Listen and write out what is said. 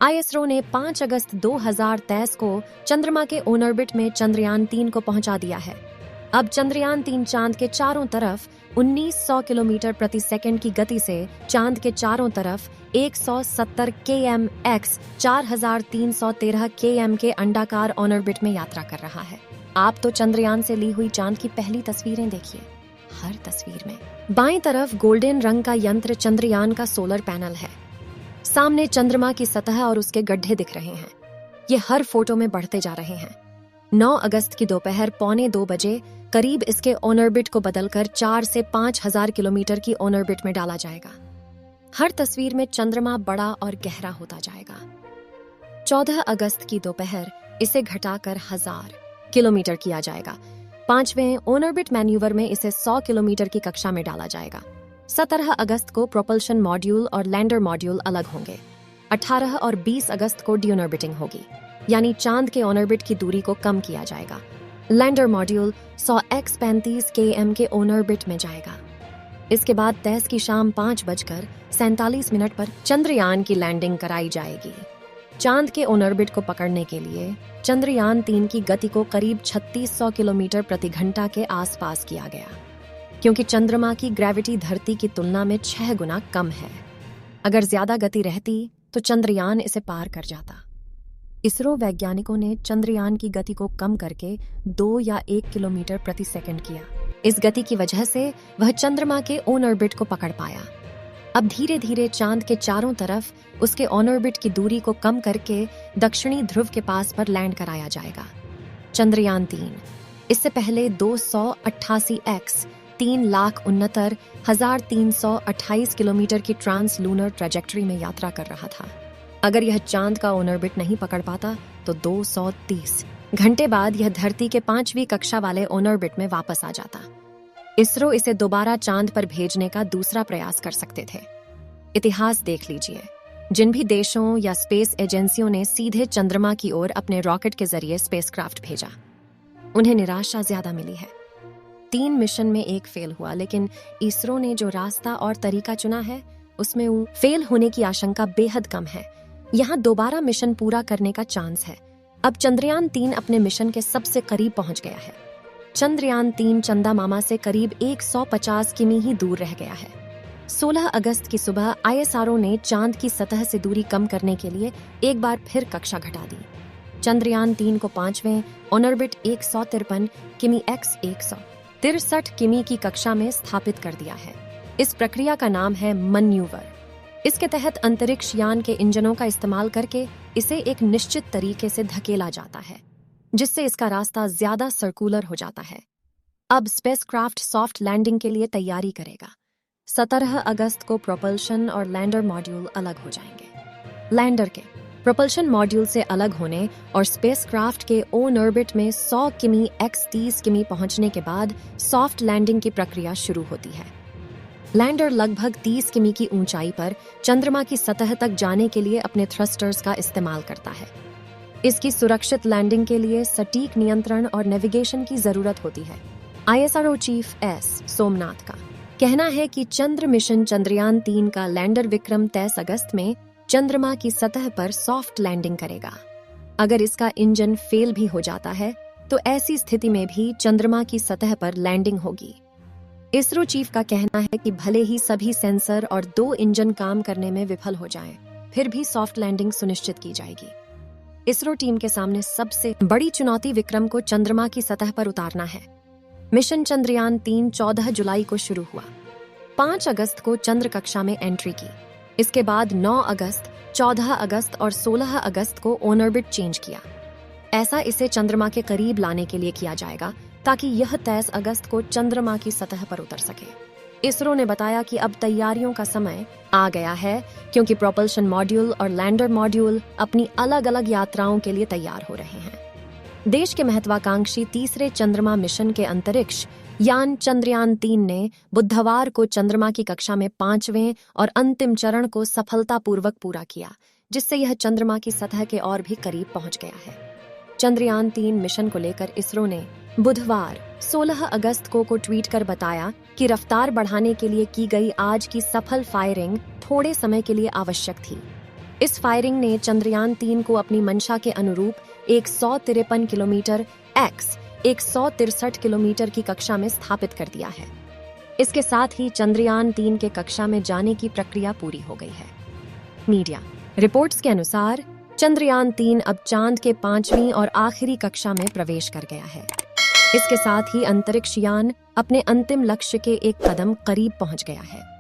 ISRO ने 5 अगस्त 2023 को चंद्रमा के ऑन ऑर्बिट में चंद्रयान 3 को पहुंचा दिया है। अब चंद्रयान 3 चांद के चारों तरफ 1900 किलोमीटर प्रति सेकंड की गति से चांद के चारों तरफ 170 km/s 4313 km के अंडाकार ऑन ऑर्बिट में यात्रा कर रहा है। आप तो चंद्रयान से ली हुई चांद की पहली तस्वीरें देखिए। हर तस्वीर में बाईं तरफ गोल्डन रंग का यंत्र चंद्रयान का सोलर पैनल है। सामने चंद्रमा की सतह और उसके गड्ढे दिख रहे हैं। ये हर फोटो में बढ़ते जा रहे हैं। 9 अगस्त की दोपहर 1:45 बजे करीब इसके ऑन ऑर्बिट को बदलकर 4 से 5000 किलोमीटर की ऑन ऑर्बिट में डाला जाएगा। हर तस्वीर में चंद्रमा बड़ा और गहरा होता जाएगा। 14 अगस्त की दोपहर इसे घटाकर 1000 किलोमीटर किया जाएगा। 5वें ऑन ऑर्बिट मैन्यूवर में इसे 100 किलोमीटर की कक्षा में डाला जाएगा। 17 अगस्त को प्रोपल्शन मॉड्यूल और लैंडर मॉड्यूल अलग होंगे। 18 और 20 अगस्त को डीऑर्बिटिंग होगी, यानी चांद के ऑन ऑर्बिट की दूरी को कम किया जाएगा। लैंडर मॉड्यूल 100x 35 km के ऑन ऑर्बिट में जाएगा। इसके बाद 23 की शाम 5:47 पर चंद्रयान की लैंडिंग कराई जाएगी। चांद के ऑन ऑर्बिट को पकड़ने के लिए चंद्रयान 3 की गति को करीब 3600 किलोमीटर प्रति घंटा के आसपास किया गया, क्योंकि चंद्रमा की ग्रेविटी धरती की तुलना में 6 गुना कम है। अगर ज्यादा गति रहती तो चंद्रयान इसे पार कर जाता। इसरो वैज्ञानिकों ने चंद्रयान की गति को कम करके 2 या 1 किलोमीटर प्रति सेकंड किया। इस गति की वजह से वह चंद्रमा के ऑन ऑर्बिट को पकड़ पाया। अब धीरे धीरे चांद के चारों तरफ उसके ऑन ऑर्बिट की दूरी को कम करके दक्षिणी ध्रुव के पास पर लैंड कराया जाएगा। चंद्रयान 3 इससे पहले 288x 3,69,328 किलोमीटर की ट्रांस लूनर ट्रैजेक्टरी में यात्रा कर रहा था। अगर यह चांद का ऑन ऑर्बिट नहीं पकड़ पाता तो 230 घंटे बाद यह धरती के 5वीं कक्षा वाले ऑन ऑर्बिट में वापस आ जाता। इसरो इसे दोबारा चांद पर भेजने का दूसरा प्रयास कर सकते थे। इतिहास देख लीजिए। जिन भी देशों या स्पेस एजेंसियों ने सीधे चंद्रमा की ओर अपने रॉकेट के जरिए स्पेसक्राफ्ट भेजा, उन्हें निराशा ज्यादा मिली है। 3 मिशन में एक फेल हुआ, लेकिन इसरो ने जो रास्ता और तरीका चुना है उसमें फेल होने की आशंका बेहद कम है। यहाँ दोबारा मिशन पूरा करने का चांस है। अब चंद्रयान 3 अपने मिशन के सबसे करीब पहुंच गया है। चंद्रयान 3 चंदा मामा से करीब 150 किमी ही दूर रह गया है। 16 अगस्त की सुबह आईएसआरओ ने चांद की सतह से दूरी कम करने के लिए एक बार फिर कक्षा घटा दी। चंद्रयान 3 को 5वें ऑन ऑर्बिट 153 किमी x 163 किमी की कक्षा में स्थापित कर दिया है। इस प्रक्रिया का नाम है मैन्यूवर। इसके तहत अंतरिक्ष यान के इंजनों का इस्तेमाल करके इसे एक निश्चित तरीके से धकेला जाता है, जिससे इसका रास्ता ज्यादा सर्कुलर हो जाता है। अब स्पेसक्राफ्ट सॉफ्ट लैंडिंग के लिए तैयारी करेगा। 17 अगस्त को प्रोपल्शन और लैंडर मॉड्यूल अलग हो जाएंगे। लैंडर के प्रोपल्शन मॉड्यूल से अलग होने और स्पेसक्राफ्ट के ऑन ऑर्बिट में 100 किमी x 30 किमी पहुंचने के बाद सॉफ्ट लैंडिंग की प्रक्रिया शुरू होती है। लैंडर लगभग 30 किमी की ऊंचाई पर चंद्रमा की सतह तक जाने के लिए अपने थ्रस्टर्स का इस्तेमाल करता है। इसकी सुरक्षित लैंडिंग के लिए सटीक नियंत्रण और नेविगेशन की जरूरत होती है। आईएसआरओ चीफ एस सोमनाथ का कहना है कि चंद्र मिशन चंद्रयान 3 का लैंडर विक्रम 23 अगस्त में चंद्रमा की सतह पर सॉफ्ट लैंडिंग करेगा। अगर इसका इंजन फेल भी हो जाता है तो ऐसी स्थिति में भी चंद्रमा की सतह पर लैंडिंग होगी। इसरो चीफ का कहना है कि भले ही सभी सेंसर और 2 इंजन काम करने में विफल हो जाएं, फिर भी सॉफ्ट लैंडिंग सुनिश्चित की जाएगी। इसरो टीम के सामने सबसे बड़ी चुनौती विक्रम को चंद्रमा की सतह पर उतारना है। मिशन चंद्रयान 3 14 जुलाई को शुरू हुआ। 5 अगस्त को चंद्र कक्षा में एंट्री की। इसके बाद 9 अगस्त, 14 अगस्त और 16 अगस्त को ऑन ऑर्बिट चेंज किया। ऐसा इसे चंद्रमा के करीब लाने के लिए किया जाएगा ताकि यह 23 अगस्त को चंद्रमा की सतह पर उतर सके। इसरो ने बताया कि अब तैयारियों का समय आ गया है, क्योंकि प्रोपल्शन मॉड्यूल और लैंडर मॉड्यूल अपनी अलग अलग यात्राओं के लिए तैयार हो रहे हैं। देश के महत्वाकांक्षी तीसरे चंद्रमा मिशन के अंतरिक्ष यान चंद्रयान 3 ने बुधवार को चंद्रमा की कक्षा में 5वें और अंतिम चरण को सफलतापूर्वक पूरा किया, जिससे यह चंद्रमा की सतह के और भी करीब पहुंच गया है। चंद्रयान 3 मिशन को लेकर इसरो ने बुधवार 16 अगस्त को ट्वीट कर बताया कि रफ्तार बढ़ाने के लिए की गई आज की सफल फायरिंग थोड़े समय के लिए आवश्यक थी। इस फायरिंग ने चंद्रयान-3 को अपनी मंशा के अनुरूप 153 किलोमीटर x 163 किलोमीटर की कक्षा में स्थापित कर दिया है। इसके साथ ही चंद्रयान-3 के कक्षा में जाने की प्रक्रिया पूरी हो गई है। मीडिया रिपोर्ट्स के अनुसार चंद्रयान-3 अब चांद के 5वीं और आखिरी कक्षा में प्रवेश कर गया है। इसके साथ ही अंतरिक्ष यान अपने अंतिम लक्ष्य के एक कदम करीब पहुंच गया है।